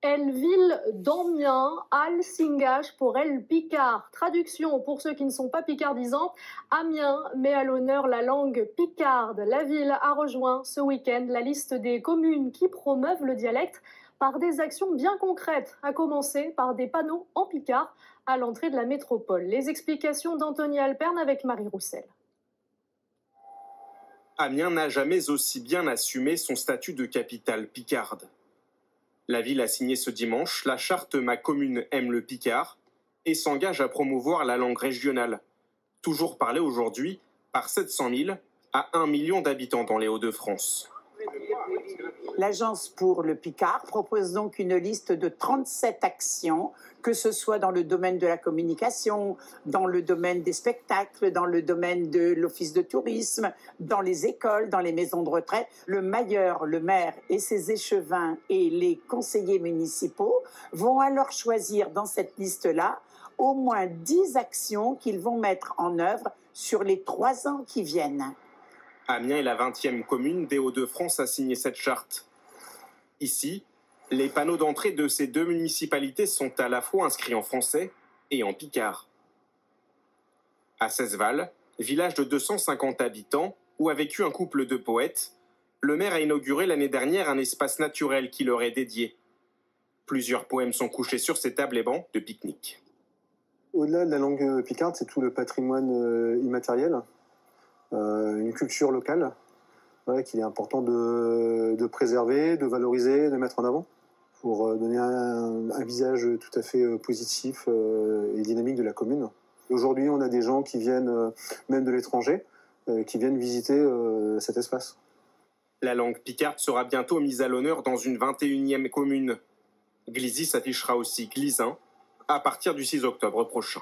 Elle-ville d'Amiens, Al-Singach pour El Picard. Traduction pour ceux qui ne sont pas picardisants, Amiens met à l'honneur la langue picarde. La ville a rejoint ce week-end la liste des communes qui promeuvent le dialecte par des actions bien concrètes, à commencer par des panneaux en picard à l'entrée de la métropole. Les explications d'Anthony Alperne avec Marie Roussel. Amiens n'a jamais aussi bien assumé son statut de capitale picarde. La ville a signé ce dimanche la charte Ma commune aime le picard et s'engage à promouvoir la langue régionale, toujours parlée aujourd'hui par 700 000 à 1 million d'habitants dans les Hauts-de-France. L'Agence pour le Picard propose donc une liste de 37 actions, que ce soit dans le domaine de la communication, dans le domaine des spectacles, dans le domaine de l'office de tourisme, dans les écoles, dans les maisons de retraite. Le maire, et ses échevins et les conseillers municipaux vont alors choisir dans cette liste-là au moins 10 actions qu'ils vont mettre en œuvre sur les 3 ans qui viennent. Amiens est la 20e commune des Hauts-de-France à signer cette charte. Ici, les panneaux d'entrée de ces 2 municipalités sont à la fois inscrits en français et en picard. À Cesval, village de 250 habitants où a vécu un couple de poètes, le maire a inauguré l'année dernière un espace naturel qui leur est dédié. Plusieurs poèmes sont couchés sur ces tables et bancs de pique-nique. Au-delà de la langue picarde, c'est tout le patrimoine immatériel, une culture locale qu'il est important de préserver, de valoriser, de mettre en avant pour donner un visage tout à fait positif et dynamique de la commune. Aujourd'hui, on a des gens qui viennent, même de l'étranger, qui viennent visiter cet espace. La langue picarde sera bientôt mise à l'honneur dans une 21e commune. Glizy s'affichera aussi Glizin à partir du 6 octobre prochain.